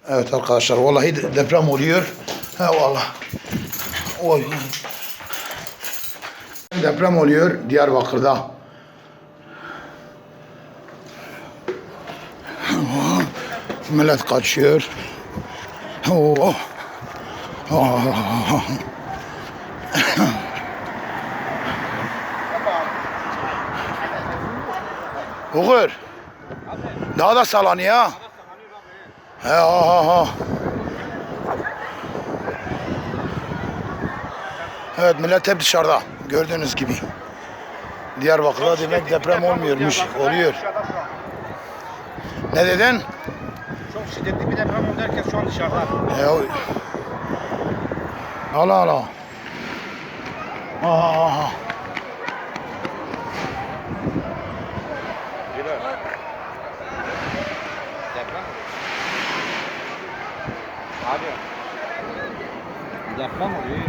Evet arkadaşlar vallahi deprem oluyor. He vallahi. Oy. Deprem oluyor Diyarbakır'da. Millet kaçıyor. Oh. Oh. Uğur. Daha da sallanıyor ha. He ha. Evet millet hep dışarıda. Gördüğünüz gibi. Diyarbakır'da demek deprem olmuyormuş. Oluyor. Ne dedin? Çok şiddetli bir deprem oldu. Herkes şu an dışarıda. Allah. Aha. Deprem. Abi. Deprem oluyor.